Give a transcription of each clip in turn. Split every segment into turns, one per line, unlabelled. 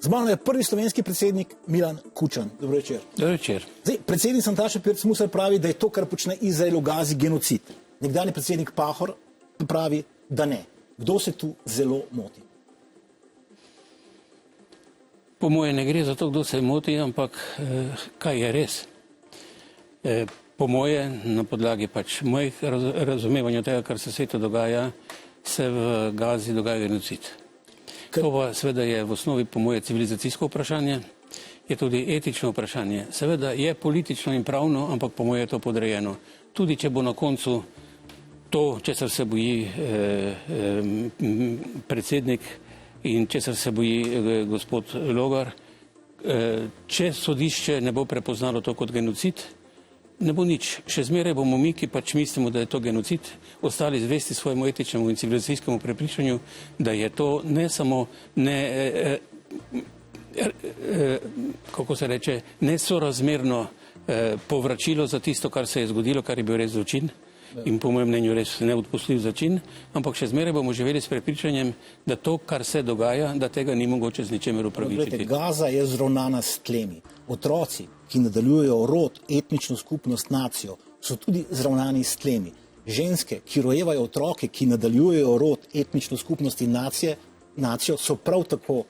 Z mano je prvi slovenski predsednik Milan Kučan. Dobro večer.
Dobro večer.
Zdaj, predsednik Nataša Pirc Musar pravi, da je to, kar počne Izrael v Gazi, genocid. Nekdanji predsednik Pahor pravi, da ne. Kdo se tu zelo moti?
Po moje ne gre za to, kdo se moti, ampak kaj je res. Po moje, na podlagi pač mojih razumevanja tega, kar se svetu dogaja, se v Gazi dogaja genocid. To pa seveda je v osnovi po moje civilizacijsko vprašanje, je tudi etično vprašanje. Seveda je politično in pravno, ampak po moje je to podrejeno. Tudi če bo na koncu to, česar se boji predsednik in česar se boji gospod Logar, če sodišče ne bo prepoznalo to kot genocid, ne bo nič. Še zmeraj bomo mi, ki pač mislimo, da je to genocid, ostali zvesti svojemu etičnemu in civilizacijskemu prepričanju, da je to ne samo kako se reče, nesorazmerno povračilo za tisto, kar se je zgodilo, kar je bil res zločin in po mojem mnenju res neodpustljiv zločin, ampak še zmeraj bomo živeli s prepričanjem, da to, kar se dogaja, da tega ni mogoče z ničemer upravičiti.
Gaza je zravnana s tlemi. Otroci, ki nadaljujejo rod, etnično skupnost, nacijo, so tudi zravnani s tlemi. Ženske, ki rojevajo otroke, ki nadaljujejo rod, etnično skupnost in nacijo, so prav tako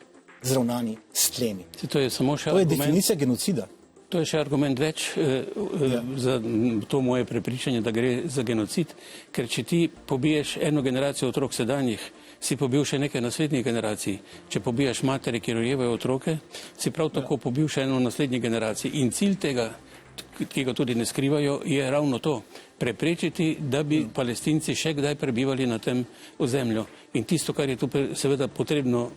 zravnani s tlemi.
To je samo še
to je definicija genocida.
To je še argument več za to moje prepričanje, da gre za genocid, ker če ti pobiješ eno generacijo otrok sedanjih, si pobil še nekaj naslednjih generacij. Če pobijaš matere, ki rojevajo otroke, si prav tako pobil še eno naslednjih generacij. In cilj tega, ki ga tudi ne skrivajo, je ravno to. Preprečiti, da bi Palestinci še kdaj prebivali na tem ozemlju. In tisto, kar je tu seveda potrebno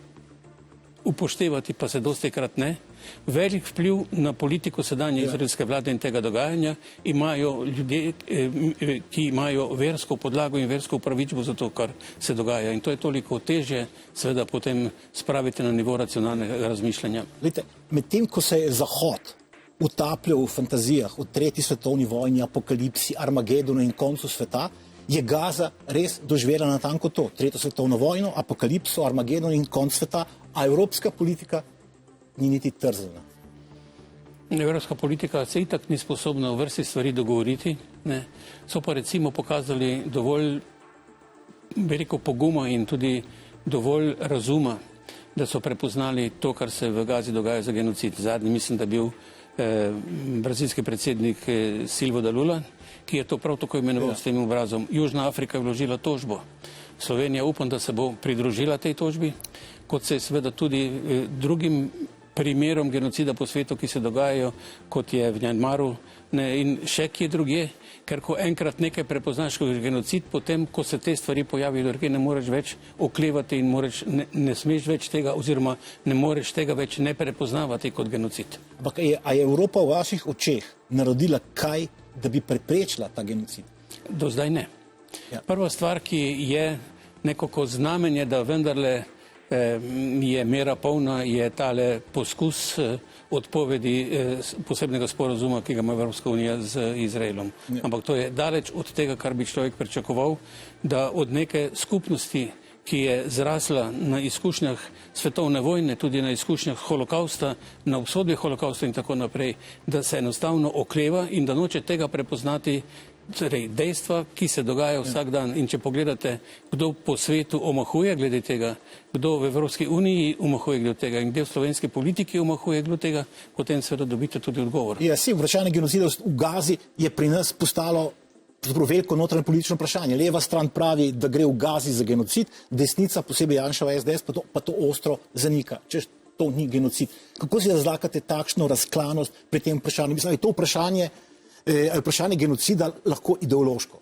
upoštevati, pa se dostikrat ne. Velik vpliv na politiko sedanje izraelske vlade in tega dogajanja imajo ljudje, ki imajo versko podlago in versko upravičbo za to, kar se dogaja. In to je toliko težje, seveda potem spraviti na nivo racionalnega razmišljanja.
Medtem, ko se je Zahod utapljal v fantazijah o tretji svetovni vojni, apokalipsi, Armagedonu in koncu sveta, je Gaza res doživela natanko to, tretjo svetovno vojno, apokalipso, Armagedon in konc sveta, a evropska politika ni niti trzana.
Evropska politika se itak ni sposobna v vrsti stvari dogovoriti, ne. So pa recimo pokazali dovolj veliko poguma in tudi dovolj razuma, da so prepoznali to, kar se v Gazi dogaja za genocid. Zadnji mislim, da bil brazilski predsednik Silva da Lula, ki je to prav tako imenoval s tem obrazom. Južna Afrika je vložila tožbo. Slovenija upam, da se bo pridružila tej tožbi, kot se je seveda tudi drugim primerom genocida po svetu, ki se dogajajo, kot je v Mjanmaru in še kje drugje, ker ko enkrat nekaj prepoznaš kot genocid, potem, ko se te stvari pojavijo drugje, ne moreš več oklevati in ne smeš več tega oziroma ne moreš tega več ne prepoznavati kot genocid.
Ampak a je Evropa v vaših očeh naredila kaj, da bi preprečila ta genocid?
Do zdaj ne. Prva stvar, ki je nekako znamenje, da vendarle je mera polna, je tale poskus odpovedi posebnega sporazuma, ki ga ima Evropska unija z Izraelom. Ampak to je daleč od tega, kar bi človek pričakoval, da od neke skupnosti, ki je zrasla na izkušnjah svetovne vojne, tudi na izkušnjah holokausta, na obsodbi holokausta in tako naprej, da se enostavno okleva in da noče tega prepoznati, torej dejstva, ki se dogajajo vsak dan. In če pogledate, kdo po svetu omahuje glede tega, kdo v Evropski uniji omahuje glede tega in kdo v slovenski politiki omahuje glede tega, potem seveda dobite tudi odgovor.
Ja, vprašanje genocida v Gazi je pri nas postalo veliko notranje politično vprašanje. Leva stran pravi, da gre v Gazi za genocid, desnica, posebej Janševa SDS, pa to ostro zanika. Češ, to ni genocid. Kako si razlagate takšno razklanost pri tem vprašanju? Mislim, da je to vprašanje genocida lahko ideološko?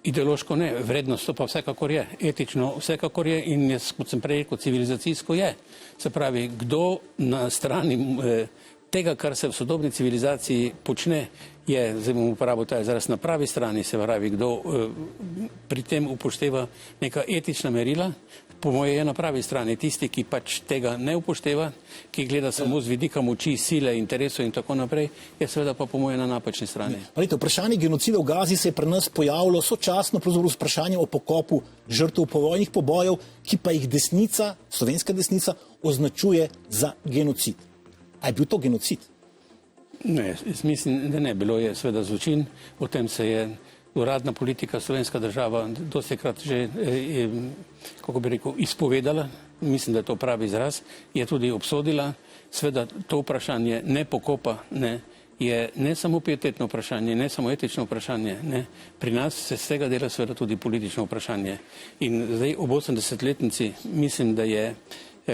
Ideološko ne, vrednost to pa vsekakor je, etično vsekakor je in kot sem prej rekel, civilizacijsko je. Se pravi, kdo na strani tega, kar se v sodobni civilizaciji počne, je, zdaj bom uporabil ta izraz, na pravi strani, se pravi, kdo pri tem upošteva neka etična merila, po moje je na pravi strani. Tisti, ki pač tega ne upošteva, ki gleda samo z vidika moči, sile, interesov in tako naprej, je seveda pa po moje na napačni strani.
Vprašanje genocida v Gazi se je pri nas pojavilo sočasno pravzaprav s vprašanjem o pokopu žrtev povojnih pobojev, ki pa jih desnica, slovenska desnica, označuje za genocid. A je bil to genocid?
Ne, jaz mislim, da ne. Bilo je seveda zločin, o tem se je uradna politika, slovenska država dostikrat že, kako bi rekel, izpovedala, mislim, da je to pravi izraz, je tudi obsodila. Sveda to vprašanje ne pokopa, ne, je ne samo pietetno vprašanje, ne samo etično vprašanje, ne. Pri nas se z tega dela seveda tudi politično vprašanje. In zdaj ob 80-letnici mislim, da je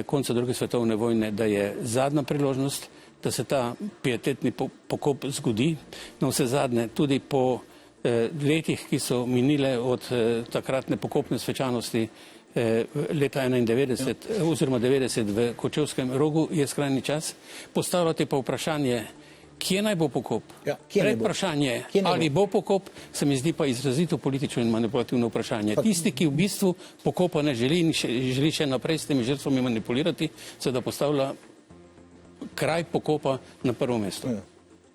konca druge svetovne vojne, da je zadnja priložnost, da se ta pietetni pokop zgodi. Na vse zadnje tudi po letih, ki so minile od takratne pokopne svečanosti leta 91 oziroma 90 v Kočevskem rogu, je skrajni čas. Postavljate pa vprašanje, kje naj bo pokop? Predvprašanje, ali bo pokop, se mi zdi pa izrazito politično in manipulativno vprašanje. Tisti, ki v bistvu pokopa ne želi in želi še naprej s temi žrtvami manipulirati, se da postavlja kraj pokopa na prvo mesto.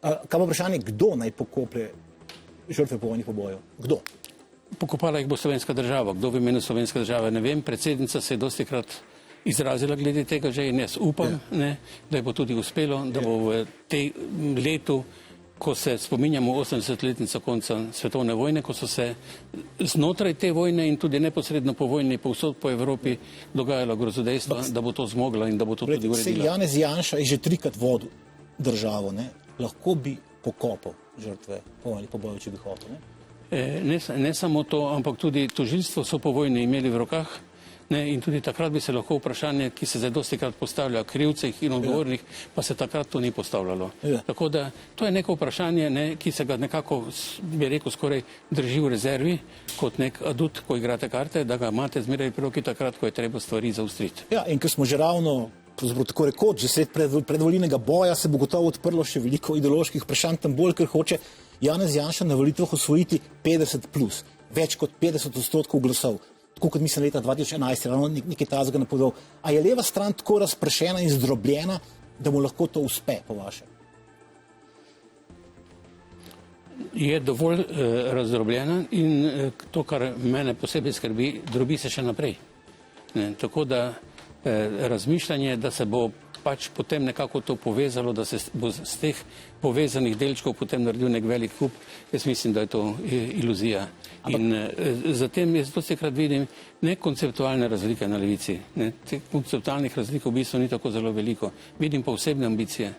Kaj pa vprašanje, kdo naj pokoplje žrtve povojnih pobojev? Kdo?
Pokopala jih bo slovenska država. Kdo v imenu slovenske države, ne vem. Predsednica se je dostikrat izrazila glede tega že in jaz upam, ne, da je bo tudi uspelo, da bo v tej letu, ko se spominjamo 80-letnico konca svetovne vojne, ko so se znotraj te vojne in tudi neposredno po vojni povsod po Evropi dogajalo grozodejstva, da bo to zmogla in da bo to tudi uredila.
Janez Janša je že trikrat vodil državo, ne? Lahko bi pokopal žrtve povojnih pobojev, če bi hotel, ne?
Ne samo to, ampak tudi tožilstvo so po vojni imeli v rokah, ne, in tudi takrat bi se lahko vprašanje, ki se zdaj dostikrat postavlja krivcih in odgovornih, pa se takrat to ni postavljalo. Tako da to je neko vprašanje, ne, ki se ga nekako, bi rekel, skoraj drži v rezervi, kot nek adut, ko igrate karte, da ga imate zmeraj pri roki takrat, ko je treba stvari zaustriti.
Ja, in ker smo že ravno, tako rekoč, že sred predvolilnega boja se bo gotovo odprlo še veliko ideoloških vprašanj, tam bolj, ker hoče Janez Janša na volitvah osvojiti 50+, več kot 50% glasov. Tako kot mislim leta 2011, ravno nekaj tazga napovedal. A je leva stran tako razpršena in zdrobljena, da mu lahko to uspe, po vašem?
Je dovolj razdrobljena in to, kar mene posebej skrbi, drobi se še naprej. Ne, tako da razmišljanje, da se bo pač potem nekako to povezalo, da se bo z teh povezanih delčkov potem naredil nek velik kup, jaz mislim, da je to iluzija. In zatem jaz dostikrat vidim ne konceptualne razlike na levici. Ne, teh konceptualnih razlik v bistvu ni tako zelo veliko. Vidim pa osebne ambicije.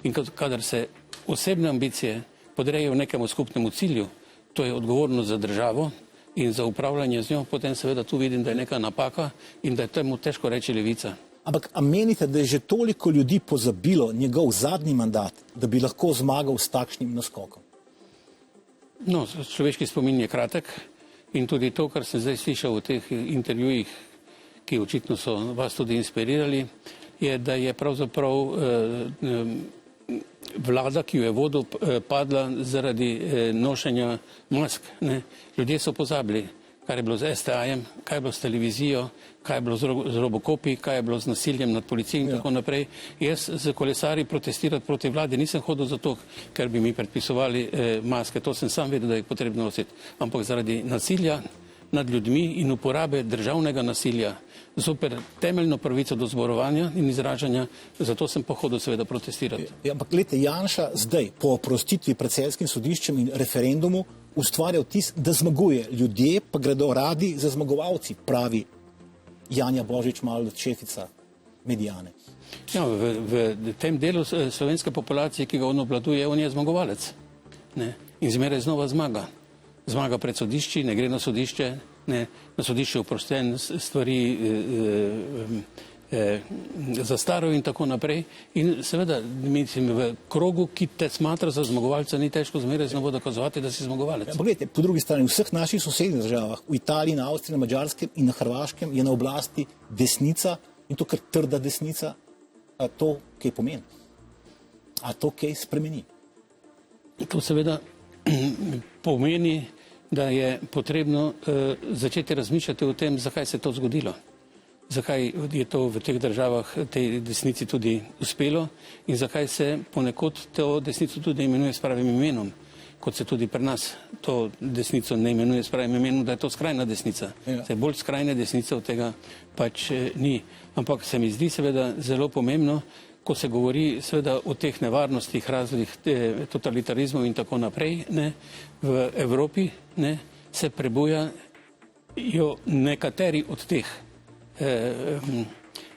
In kadar se osebne ambicije podrejo nekemu skupnemu cilju, to je odgovornost za državo in za upravljanje z njo, potem seveda tu vidim, da je neka napaka in da je temu težko reči levica.
Ampak a menite, da je že toliko ljudi pozabilo njegov zadnji mandat, da bi lahko zmagal s takšnim naskokom?
No, človeški spomin je kratek in tudi to, kar sem zdaj slišal v teh intervjujih, ki očitno so vas tudi inspirirali, je, da je pravzaprav vlada, ki jo je vodil, padla zaradi nošenja mask. Ne. Ljudje so pozabili, kaj je bilo z STA-jem, kaj je bilo s televizijo, kaj je bilo z robokopi, kaj je bilo z nasiljem nad policijo in tako naprej. Jaz z kolesarji protestirati proti vladi nisem hodil zato, ker bi mi predpisovali maske, to sem sam vedel, da je potrebno nositi, ampak zaradi nasilja nad ljudmi in uporabe državnega nasilja zoper temeljno pravico do zborovanja in izražanja, zato sem pa hodil seveda protestirati.
Ja, ampak gledajte, Janša zdaj po oprostitvi pred celjskim sodiščem in referendumu ustvarja vtis, da zmaguje. Ljudje pa gredo radi za zmagovalci, pravi Janja Božič Malec, šefica Mediane.
Ja, v tem delu slovenske populacije, ki ga on obvladuje, on je zmagovalec. Ne? In zmeraj znova zmaga. Zmaga pred sodišči, ne gre na sodišče, ne, na sodišče oprošten stvari zastarajo in tako naprej. In seveda, mislim, v krogu, ki te smatra za zmagovalca, ni težko zmeraj znova dokazovati, da si zmagovalec.
Ja, gledajte, po drugi strani, v vseh naših sosednjih državah, v Italiji, na Avstriji, na Madžarskem in na Hrvaškem je na oblasti desnica in to kar trda desnica, a to kaj pomeni? A to kaj spremeni?
To seveda pomeni, da je potrebno začeti razmišljati o tem, zakaj se je to zgodilo. zakaj je to v teh državah tej desnici tudi uspelo in zakaj se ponekod to desnico tudi imenuje s pravim imenom, kot se tudi pri nas to desnico ne imenuje s pravim imenom, da je to skrajna desnica. Ja. Bolj skrajne desnice od tega pač ni. Ampak se mi zdi seveda zelo pomembno, ko se govori seveda o teh nevarnostih raznih totalitarizmov in tako naprej, ne, v Evropi ne, se prebujajo nekateri od teh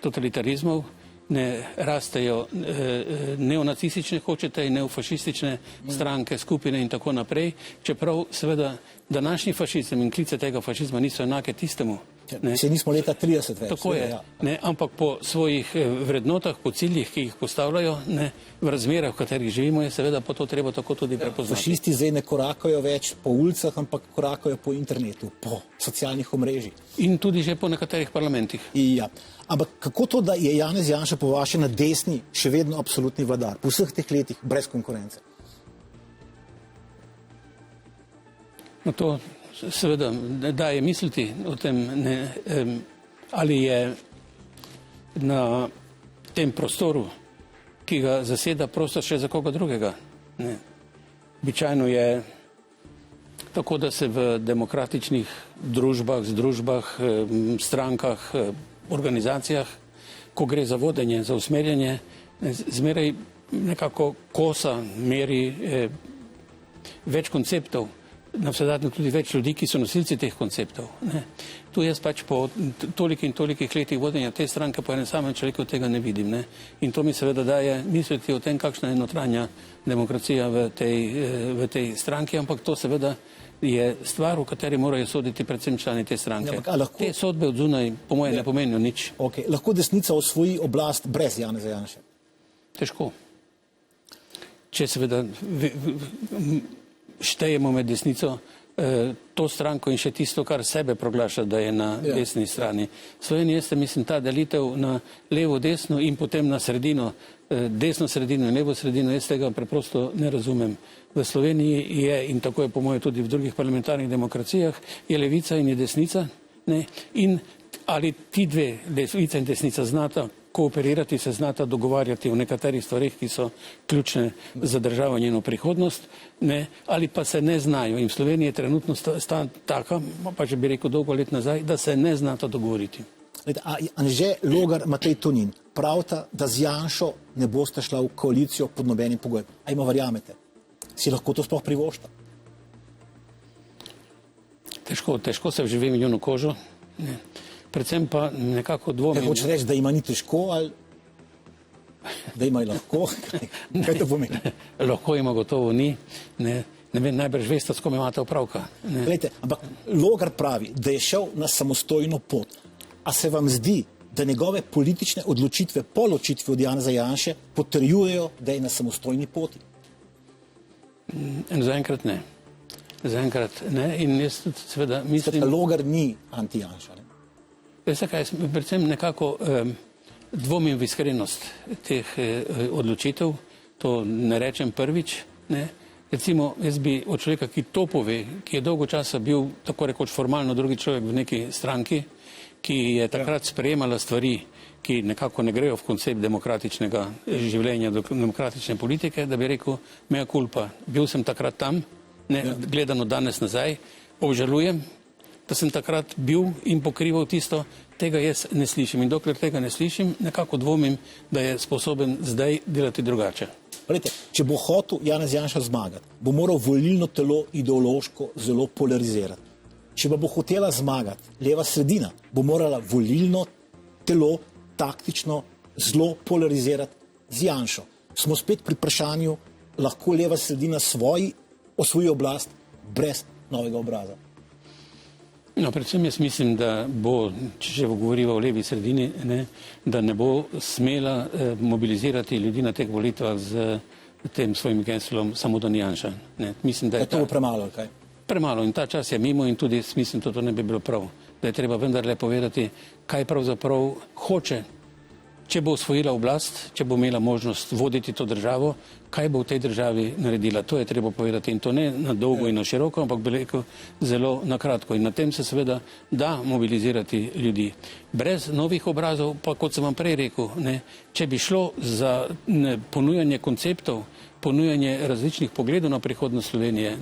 totalitarizmov, ne rastejo neonacistične, hočete, in neofašistične stranke, skupine in tako naprej, čeprav seveda današnji fašizem in klice tega fašizma niso enake tistemu.
Se nismo leta 30 več.
Tako je, ne, ampak po svojih vrednotah, po ciljih, ki jih postavljajo, ne, v razmerah, v katerih živimo, je seveda po to treba tako tudi prepoznati.
Fašisti zdaj ne korakajo več po ulicah, ampak korakajo po internetu, po socialnih omrežjih.
In tudi že po nekaterih parlamentih.
Ja. Ampak kako to, da je Janez Janša po vaše na desni še vedno absolutni vladar, po vseh teh letih, brez konkurence?
No to seveda daje misliti o tem, ne, ali je na tem prostoru, ki ga zaseda, prostor še za koga drugega. Ne. Običajno je tako, da se v demokratičnih družbah, združbah, strankah, organizacijah, ko gre za vodenje, za usmerjanje, zmeraj nekako kosa meri več konceptov, navsezadnje tudi več ljudi, ki so nosilci teh konceptov. Ne. Tu jaz pač po tolikih in tolikih letih vodenja te stranke po enem samem človeku tega ne vidim. Ne. In to mi seveda daje misliti o tem, kakšna je notranja demokracija v tej stranki, ampak to seveda je stvar, v kateri morajo soditi predvsem člani te stranke. Ja, lahko... Te sodbe od zunaj po moje ne pomenijo nič.
Okay. Lahko desnica osvoji oblast brez Janeza Janše?
Težko. Če seveda štejemo med desnico to stranko in še tisto, kar sebe proglaša, da je na desni strani. V Sloveniji jaz mislim ta delitev na levo, desno in potem na sredino, desno sredino in levo sredino, jaz tega preprosto ne razumem. V Sloveniji je, in tako je po moje tudi v drugih parlamentarnih demokracijah, je levica in je desnica, ne? In ali ti dve, levica in desnica, znata kooperirati, se znata dogovarjati o nekaterih stvarih, ki so ključne za državo in njeno prihodnost, ne, ali pa se ne znajo. In v Sloveniji je trenutno taka, pa če bi rekel dolgo let nazaj, da se ne znata dogovoriti.
Anže Logar, Matej Tonin, pravita, da z Janšo ne boste šla v koalicijo pod nobenim pogojem. A ima verjamete? Si lahko to sploh privoščite?
Težko se vživi v njeno kožo. Ne. Predvsem pa nekako dvomim.
Hoče reči, da ima ni težko ali da ima lahko? Kaj to pomeni?
Lahko ima gotovo ni. Ne vem, najbrž veste, s kom imate opravka.
Glejte, ampak Logar pravi, da je šel na samostojno pot. A se vam zdi, da njegove politične odločitve po ločitvi od Janeza Janše potrjujejo, da je na samostojni poti?
Zaenkrat ne. Zaenkrat ne. In jaz seveda mislim...
Logar ni anti-Janša, ne?
Veste kaj, predvsem nekako dvomim v iskrenost teh odločitev, to ne rečem prvič. Ne. Recimo, jaz bi od človeka, ki to pove, ki je dolgo časa bil tako rekoč formalno drugi človek v neki stranki, ki je takrat sprejemala stvari, ki nekako ne grejo v koncept demokratičnega življenja, demokratične politike, da bi rekel, mea culpa, bil sem takrat tam, ne, gledano danes nazaj, obžalujem, da sem takrat bil in pokrival tisto, tega jaz ne slišim. In dokler tega ne slišim, nekako dvomim, da je sposoben zdaj delati drugače.
Prejte, če bo hotel Janez Janša zmagati, bo moral volilno telo ideološko zelo polarizirati. Če pa bo hotela zmagati leva sredina, bo morala volilno telo taktično zelo polarizirati z Janšo. Smo spet pri vprašanju, lahko leva sredina osvoji oblast brez novega obraza.
No, predvsem jaz mislim, da bo, če že govoriva o levi sredini, ne, da ne bo smela mobilizirati ljudi na teh volitvah z tem svojim geslom samo da ni Janša. Mislim, da
je to premalo, kaj?
Premalo in ta čas je mimo in tudi mislim, da to ne bi bilo prav. Da je treba vendarle povedati, kaj pravzaprav hoče če bo osvojila oblast, če bo imela možnost voditi to državo, kaj bo v tej državi naredila. To je treba povedati in to ne na dolgo in na široko, ampak bi rekel zelo na kratko. In na tem se seveda da mobilizirati ljudi. Brez novih obrazov, pa kot sem vam prej rekel, če bi šlo za ponujanje konceptov, ponujanje različnih pogledov na prihodnost Slovenije,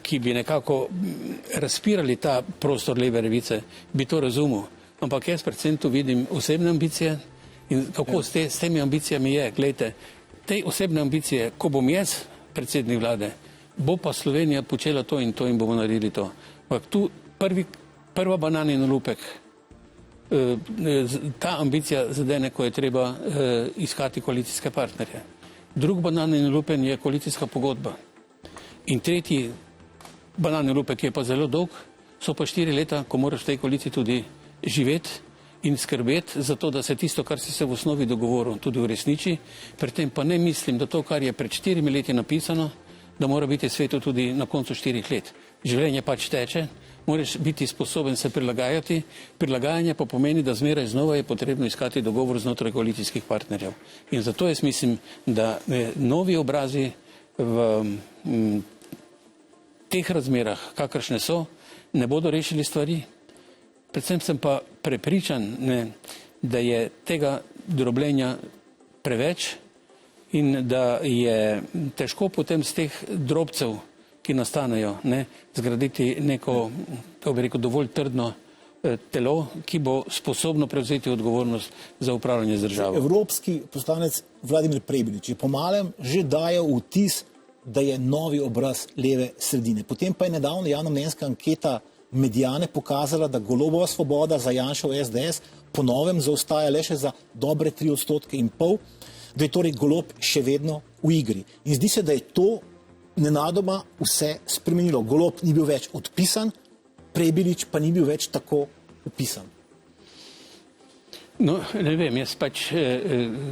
ki bi nekako razpirali ta prostor leve levice, bi to razumel. Ampak jaz predvsem tu vidim osebne ambicije in kako s temi ambicijami je. Glejte, te osebne ambicije, ko bom jaz predsednik vlade, bo pa Slovenija počela to in bomo naredili to. Ampak tu prva bananin olupek, ta ambicija zadene, ko je treba iskati koalicijske partnerje. Drug bananin olupek je koalicijska pogodba. In tretji bananin olupek, ki je pa zelo dolg, so pa 4 leta, ko moraš v tej koaliciji tudi živeti in skrbeti za to, da se tisto, kar si se v osnovi dogovoril, tudi uresniči. Pri tem pa ne mislim, da to, kar je pred 4 leti napisano, da mora biti svetu tudi na koncu 4 let. Življenje pač teče, moraš biti sposoben se prilagajati, prilagajanje pa pomeni, da zmeraj znova je potrebno iskati dogovor znotraj koalicijskih partnerjev. In zato jaz mislim, da novi obrazi v teh razmerah, kakršne so, ne bodo rešili stvari. Predvsem sem pa prepričan, da je tega drobljenja preveč in da je težko potem z teh drobcev, ki nastanejo, zgraditi neko, kako bi rekel, dovolj trdno telo, ki bo sposobno prevzeti odgovornost za upravljanje z državo.
Evropski poslanec Vladimir Prebilič je po malem že dajal vtis, da je novi obraz leve sredine. Potem pa je nedavno javnomnenjska anketa Mediane pokazala, da Golobova Svoboda za Janšev SDS po novem zaostaja le še za dobre 3,5 %, da je torej Golob še vedno v igri. In zdi se, da je to nenadoma vse spremenilo. Golob ni bil več odpisan, Prebilič pa ni bil več tako upisan.
No, ne vem, jaz pač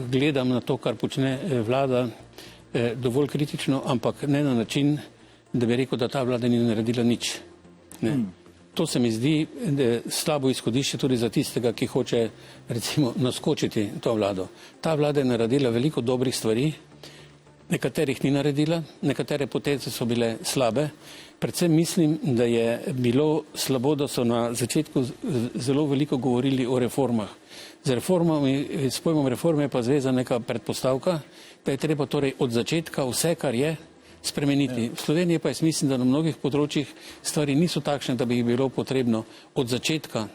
gledam na to, kar počne vlada, dovolj kritično, ampak ne na način, da bi rekel, da ta vlada ni naredila nič. To se mi zdi slabo izhodišče tudi za tistega, ki hoče recimo naskočiti to vlado. Ta vlada je naredila veliko dobrih stvari, nekaterih ni naredila, nekatere poteze so bile slabe. Predvsem mislim, da je bilo slabo, da so na začetku zelo veliko govorili o reformah. Z reformami, s pojmom reforme je pa zvezana neka predpostavka, da je treba torej od začetka vse, kar je, spremeniti. V Sloveniji pa jaz mislim, da na mnogih področjih stvari niso takšne, da bi jih bilo potrebno od začetka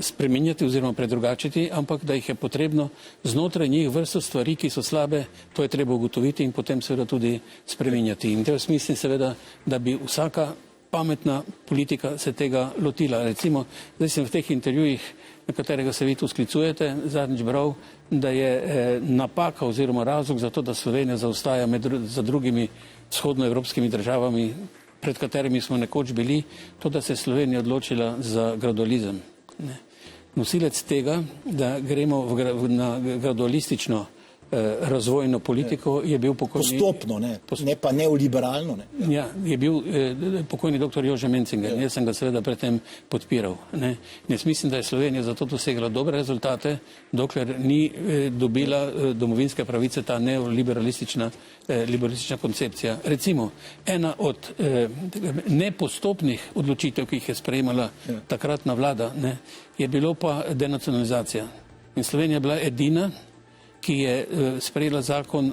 spremenjati oziroma predrugačiti, ampak da jih je potrebno znotraj njih vrsto stvari, ki so slabe, to je treba ugotoviti in potem seveda tudi spremenjati. In jaz mislim seveda, da bi vsaka pametna politika se tega lotila. Recimo, zdaj sem v teh intervjujih, na katerega se vi tu sklicujete, zadnjič bral, da je napaka oziroma razlog za to, da Slovenija zaostaja za drugimi vzhodnoevropskimi državami, pred katerimi smo nekoč bili, to, da se je Slovenija odločila za gradualizem. Nosilec tega, da gremo na gradualistično razvojno politiko, je bil pokojni...
Postopno, ne pa neoliberalno.
Ja, je bil pokojni doktor Jože Mencinger. Jaz sem ga seveda predtem podpiral. Jaz mislim, da je Slovenija zato dosegla dobre rezultate, dokler ni dobila domovinske pravice ta neoliberalistična koncepcija. Recimo, ena od nepostopnih odločitev, ki jih je sprejemala takratna vlada, je bilo pa denacionalizacija. In Slovenija je bila edina, ki je sprejela zakon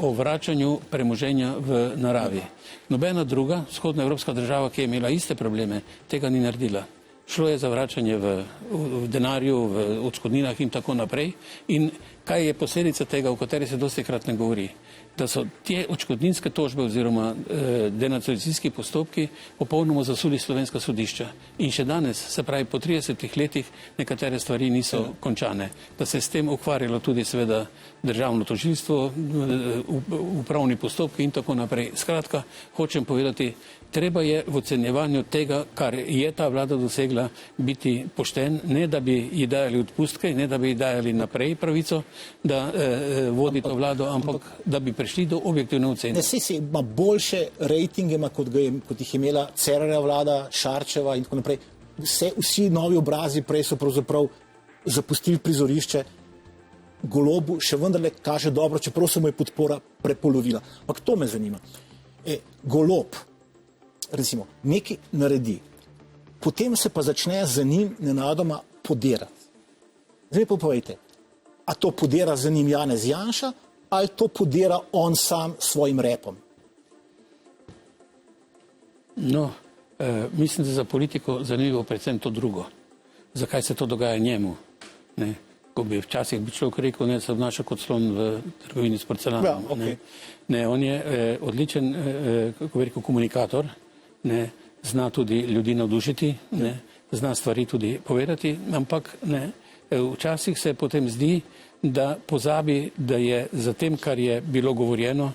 o vračanju premoženja v naravi. Nobena druga vzhodnoevropska država, ki je imela iste probleme, tega ni naredila. Šlo je za vračanje v denarju, v odškodninah in tako naprej. In kaj je posledica tega, o kateri se dostikrat ne govori? Da so te odškodninske tožbe oziroma denacionalizacijski postopki popolnoma zasuli slovenska sodišča. In še danes, se pravi po 30 letih, nekatere stvari niso končane. Da se je s tem ukvarjalo tudi seveda državno tožilstvo, upravni postopki in tako naprej. Skratka, hočem povedati, treba je v ocenjevanju tega, kar je ta vlada dosegla, biti pošten, ne da bi ji dajali odpustke, ne da bi ji dajali naprej pravico, da vodi to vlado, ampak da bi prišli do objektivne ocene.
Saj ima boljše rejtinge, kot jih je imela Cerarjeva vlada, Šarčeva in tako naprej. Vsi novi obrazi prej so pravzaprav zapustili prizorišče, Golobu še vendarle kaže dobro, čeprav se mu je podpora prepolovila. Ampak to me zanima. Golob, recimo, nekaj naredi, potem se pa začne za njim nenadoma podirati. Zdaj pa povejte, a to podira za njim Janez Janša ali to podira on sam s svojim repom?
No, mislim, da za politiko zanimivo predvsem to drugo. Zakaj se to dogaja njemu? Ne? Ko bi včasih bi človek rekel, ne, se obnaša kot slon v trgovini s porcelanom.
Ja, okay.
Ne, on je odličen, kako bi rekel, komunikator, ne, zna tudi ljudi navdušiti, ne, zna stvari tudi povedati, ampak ne, včasih se potem zdi, da pozabi, da je za tem, kar je bilo govorjeno,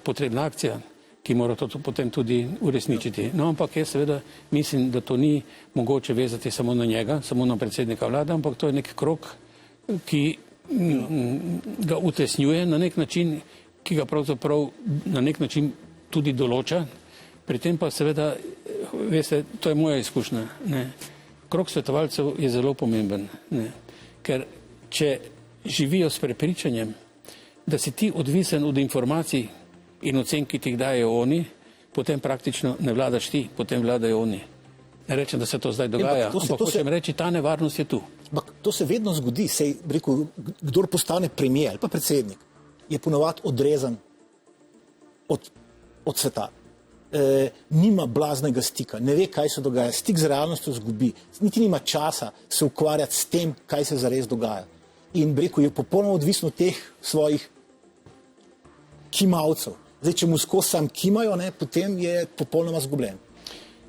potrebna akcija, ki mora to potem tudi uresničiti. No, ampak jaz seveda mislim, da to ni mogoče vezati samo na njega, samo na predsednika vlade, ampak to je nek krog, ki ga utesnjuje na nek način, ki ga pravzaprav na nek način tudi določa. Pri tem pa seveda, veste, to je moja izkušnja. Ne. Krog svetovalcev je zelo pomemben, ne. Ker če živijo s prepričanjem, da si ti odvisen od informacij in ocen, ki ti jih dajo oni, potem praktično ne vladaš ti, potem vladajo oni. Ne rečem, da se to zdaj dogaja, ampak hočem reči, ta nevarnost je tu.
To se vedno zgodi, sej, rekel, kdor postane premijer ali pa predsednik, je ponovadi odrezan od sveta. Nima blaznega stika, ne ve, kaj se dogaja, stik z realnostjo zgubi, niti nima časa se ukvarjati s tem, kaj se zares dogaja. In rekel, je popolnoma odvisno od teh svojih kimavcev. Zdaj, če mu skozi sam kimajo, ne, potem je popolnoma zgubljen.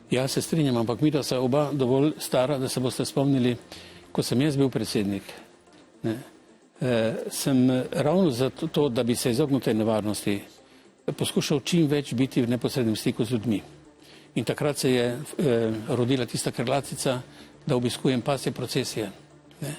Ja, se strinjam, ampak mi da se oba dovolj stara, da se boste spomnili, ko sem jaz bil predsednik, ne, sem ravno zato, da bi se izognil tej nevarnosti, poskušal čim več biti v neposrednem stiku z ljudmi. In takrat se je rodila tista krlatica, da obiskujem pasje procesije. Ne.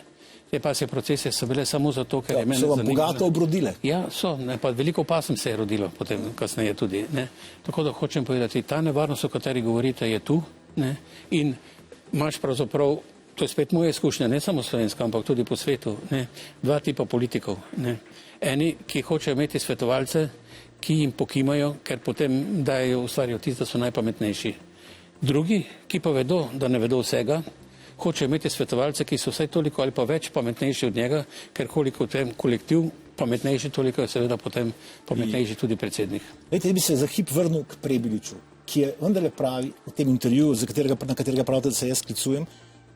Te pasje procesije so bile samo zato, ker je mene zanimalo.
So vam bogato obrodile?
Ja, so, ne, pa veliko pasem se je rodilo potem, kasneje tudi. Ne. Tako da hočem povedati, ta nevarnost, o kateri govorite, je tu, ne, in imaš pravzaprav, to je spet moja izkušnja, ne samo slovenska, ampak tudi po svetu, ne, dva tipa politikov. Ne. Eni, ki hočejo imeti svetovalce, ki jim pokimajo, ker potem dajo ustvarjajo tisto, da so najpametnejši. Drugi, ki pa vedo, da ne vedo vsega, hočejo imeti svetovalce, ki so vsaj toliko ali pa več pametnejši od njega, ker koliko v tem kolektiv pametnejši, toliko je seveda potem pametnejši tudi predsednik.
Lejte, bi se za hip vrnil k Prebiliču, ki je vendarle pravi v tem intervjuju, na katerega pravite, da se jaz sklicujem,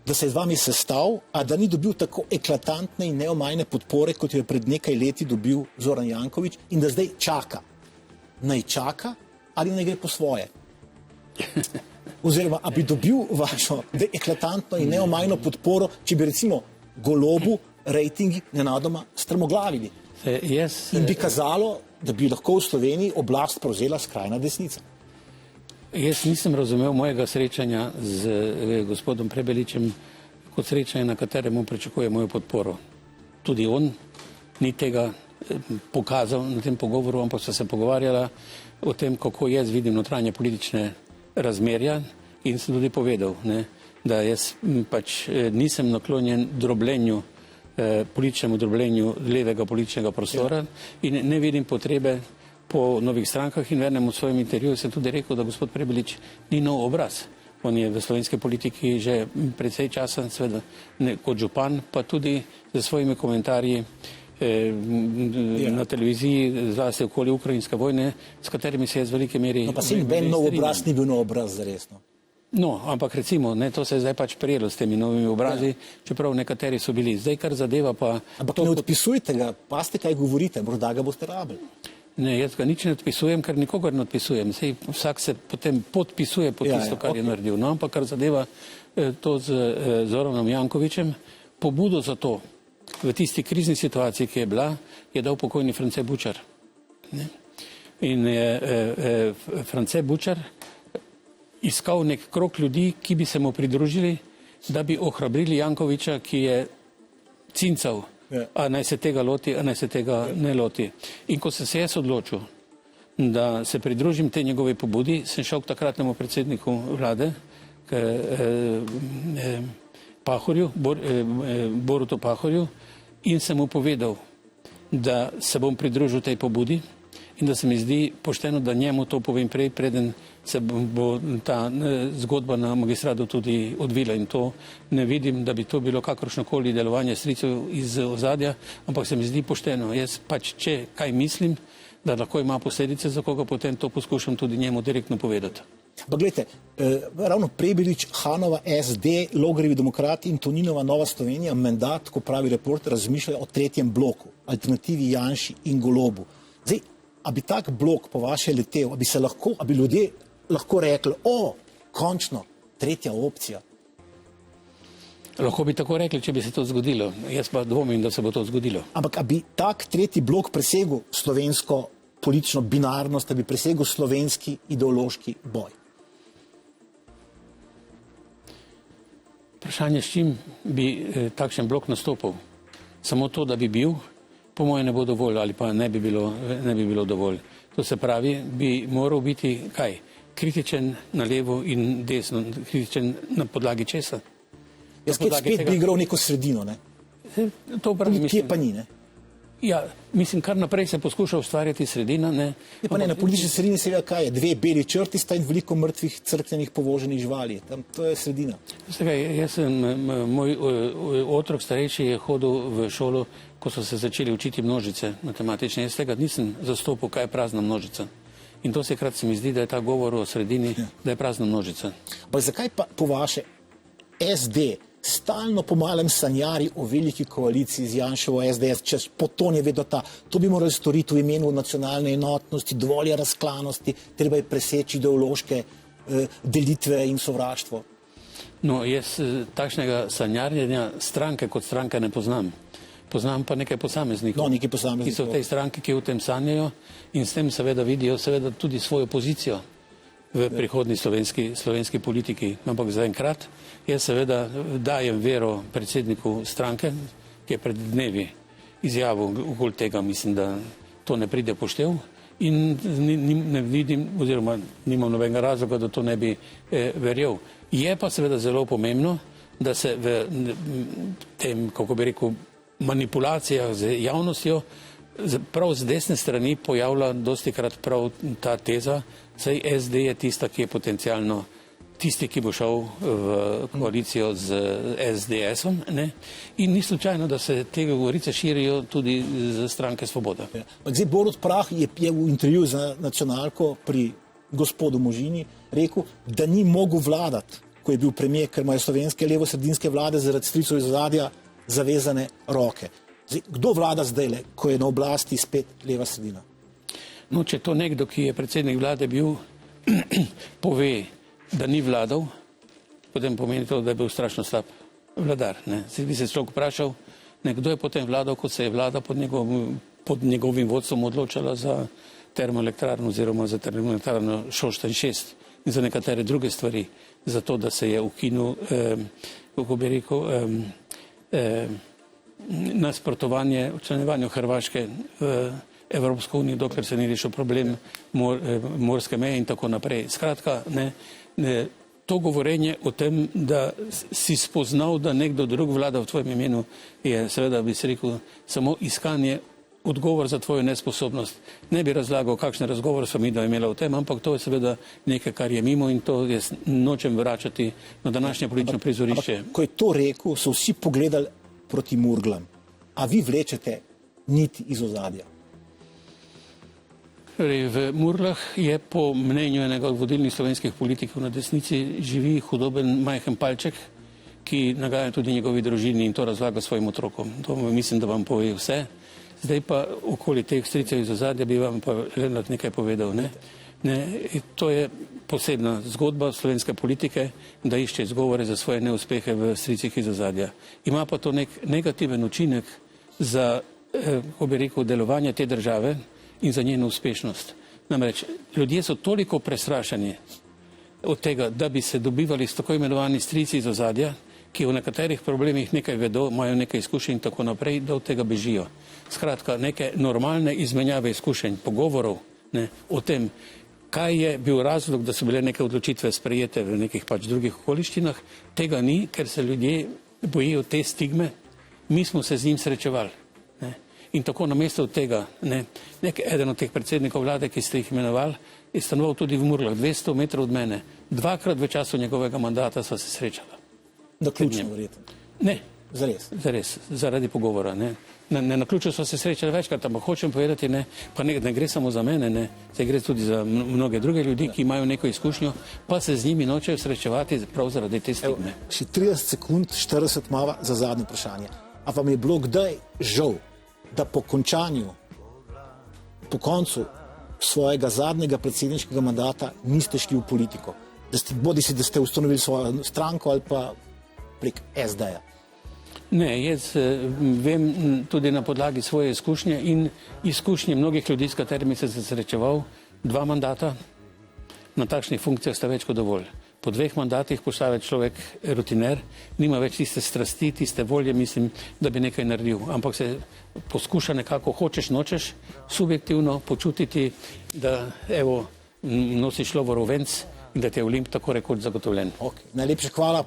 da se je z vami sestal, a da ni dobil tako eklatantne in neomajne podpore, kot jo je pred nekaj leti dobil Zoran Janković, in da zdaj čaka. Naj čaka ali naj gre po svoje? Oziroma, a bi dobil vašo eklatantno in neomajno podporo, če bi recimo Golobu rejtingi nenadoma strmoglavili. In bi kazalo, da bi lahko v Sloveniji oblast prevzela skrajna desnica.
Jaz nisem razumel mojega srečanja z gospodom Prebeličem kot srečanje, na katerem pričakuje mojo podporo. Tudi on ni tega pokazal na tem pogovoru, ampak so se pogovarjala o tem, kako jaz vidim notranje politične razmerja, in sem tudi povedal, ne, da jaz pač nisem naklonjen drobljenju, političnemu drobljenju levega političnega prostora in ne vidim potrebe po novih strankah, in v enem od svojim intervjuju sem tudi rekel, da gospod Prebelič ni nov obraz. On je v slovenski politiki že precej časa, seveda kot župan, pa tudi z svojimi komentarji na televiziji, zlasti okoli ukrajinske vojne, s katerimi se je z velike meri...
No pa se noben nov obraz ni bil nov obraz zaresno.
No, ampak recimo, ne, to se je zdaj pač prijelo s temi novimi obrazi, čeprav nekateri so bili. Zdaj, kar zadeva pa...
Ampak ne odpisujte ga, paste, kaj govorite, morda ga boste rabili.
Ne, jaz ga nič ne odpisujem, ker nikogar ne odpisujem. Sej vsak se potem podpisuje po tisto, kar je naredil. No, ampak kar zadeva to z Zoranom Jankovićem, pobudo za to v tisti krizni situaciji, ki je bila, je dal pokojni France Bučar. Ne? In je France Bučar iskal nek krog ljudi, ki bi se mu pridružili, da bi ohrabrili Jankovića, ki je cincal, a naj se tega loti, a naj se tega ne loti. In ko sem se jaz odločil, da se pridružim tej njegovi pobudi, sem šel k takratnemu predsedniku vlade, Pahorju, Borutu Pahorju, in sem mu povedal, da se bom pridružil tej pobudi in da se mi zdi pošteno, da njemu to povem prej, preden se bo ta zgodba na magistratu tudi odvila, in to ne vidim, da bi to bilo kakršnokoli delovanje stricev iz ozadja, ampak se mi zdi pošteno. Jaz pač, če kaj mislim, da lahko ima posledice za koga, potem to poskušam tudi njemu direktno povedati.
Pa gledajte, ravno Prebilič, Hanova, SD, Logarjevi demokrati in Toninova Nova Slovenija mandat, ko pravi Report, razmišljajo o tretjem bloku, alternativi Janši in Golobu. Zdaj, a bi tak blok po vaše letel, a bi ljudje lahko rekli, končno, tretja opcija?
Lahko bi tako rekli, če bi se to zgodilo. Jaz pa dvomim, da se bo to zgodilo.
Ampak a bi tak tretji blok presegel slovensko politično binarnost, da bi presegel slovenski ideološki boj?
Vprašanje, s čim bi takšen blok nastopil? Samo to, da bi bil, po moje ne bo dovolj, ali pa ne bi bilo dovolj. To se pravi, bi moral biti kaj? Kritičen na levo in desno, kritičen na podlagi česa?
Jaz spet bi igral neko sredino, ne?
To pravi, mislim.
Kje pa ni, ne?
Ja, mislim, kar naprej se poskuša ustvarjati sredina, ne?
Je pa ne, na politični sredini seveda kaj je? Dve beli črti sta in veliko mrtvih, crkvenih, povoženih živali. To je sredina.
Moj otrok starejši je hodil v šolo, ko so se začeli učiti množice matematične. Jaz tega nisem zastopil, kaj je prazna množica. In to se krat se mi zdi, da je ta govor o sredini, da je prazna množica.
Pa zakaj pa po vaše SD stalno po malem sanjari o veliki koaliciji z Janševo SDS, čez poton je vedno to bi morali storiti v imenu nacionalne enotnosti, dovolj je razklanosti, treba je preseči ideološke delitve in sovraštvo?
No, jaz takšnega sanjarjenja stranke kot stranke ne poznam. Poznam pa nekaj posameznikov, ki so v tej stranki, ki v tem sanjajo in s tem seveda vidijo tudi svojo pozicijo v prihodnji slovenski politiki. Ampak zaenkrat jaz seveda dajem vero predsedniku stranke, ki je pred dnevi izjavil okoli tega, mislim, da to ne pride poštev in ne vidim oziroma nimam nobenega razloga, da to ne bi verjel. Je pa seveda zelo pomembno, da se v tem, kako bi rekel, manipulacijah z javnostjo prav z desne strani pojavlja dostikrat prav ta teza, saj SD je tista, ki je potencialno tisti, ki bo šel v koalicijo z SDS-om, ne? In ni slučajno, da se te govorice širijo tudi z stranke Svoboda.
Zdaj, Borut Prah je v intervjuju za Nacionalko pri gospodu Možini rekel, da ni mogel vladati, ko je bil premier, ker imajo slovenske levo-sredinske vlade zaradi stricev iz ozadja zavezane roke. Zdaj, kdo vlada zdaj, ko je na oblasti spet leva sredina?
No, če to nekdo, ki je predsednik vlade bil, pove, da ni vladal, potem pomeni to, da je bil strašno slab vladar. Zdaj bi se človek vprašal, kdo je potem vladal, ko se je vlada pod njegovim vodstvom odločala za termoelektrarno oziroma za termoelektrarno Šoštanj 6 in za nekatere druge stvari, za to, da se je ukinil, kako bi rekel, nasprotovanje učlanjevanju Hrvaške v Evropsko unijo, dokler se ni rešil problem morske meje in tako naprej. Skratka, to govorenje o tem, da si spoznal, da nekdo drug vlada v tvojem imenu, je seveda, bi se rekel, samo iskanje odgovor za tvojo nesposobnost. Ne bi razlagal, kakšne razgovore so mi da imela o tem, ampak to je seveda nekaj, kar je mimo in to jaz nočem vračati na današnje politično prizorišče.
Ko je to rekel, so vsi pogledali proti Murglam. A vi vlečete niti iz ozadja?
V Murglah je po mnenju enega od vodilnih slovenskih politikov na desnici živi hudoben majhen palček, ki nagaja tudi njegovi družini in to razlaga svojim otrokom. To mislim, da vam pove vse. Zdaj pa okoli teh stricev iz ozadja bi vam pa Lenart nekaj povedal. To je posebna zgodba slovenske politike, da išče izgovore za svoje neuspehe v stricih iz ozadja. Ima pa to nek negativen učinek za, kako bi rekel, delovanje te države in za njeno uspešnost. Namreč, ljudje so toliko prestrašeni od tega, da bi se dobivali s tako imenovani strici iz ozadja, ki o nekaterih problemih nekaj vedo, imajo nekaj izkušenj in tako naprej, da od tega bežijo. Skratka, neke normalne izmenjave izkušenj, pogovorov o tem, kaj je bil razlog, da so bile neke odločitve sprejete v nekih pač drugih okoliščinah, tega ni, ker se ljudje bojijo te stigme, mi smo se z njim srečevali. Ne. In tako namesto tega, eden od teh predsednikov vlade, ki ste jih imenovali, je stanoval tudi v Murglah, 200 metrov od mene. 2-krat v času njegovega mandata sva se srečala.
Na ključno, verjetno.
Ne.
Zares.
Zaradi pogovora. Na ključu sva se srečali večkrat, ampak hočem povedati, pa ne gre samo za mene, se gre tudi za mnoge druge ljudi, ki imajo neko izkušnjo, pa se z njimi nočejo srečevati prav zaradi te stigme.
Še 30 sekund, 40 mava za zadnje vprašanje. A vam je bilo kdaj žal, da po koncu svojega zadnjega predsedniškega mandata niste šli v politiko? Bodisi, da ste ustanovili svojo stranko ali pa prek SD-ja.
Ne, jaz vem tudi na podlagi svoje izkušnje in izkušnje mnogih ljudi, s katerimi sem se srečeval, 2 mandata, na takšnih funkcijah sta več kot dovolj. Po 2 mandatih postaje človek rutiner, nima več tiste strasti, tiste volje, mislim, da bi nekaj naredil. Ampak se poskuša nekako, hočeš, nočeš, subjektivno počutiti, da nosiš lovorov venc in da ti je Olimp tako rekoč zagotovljen.
Okay. Najlepša hvala.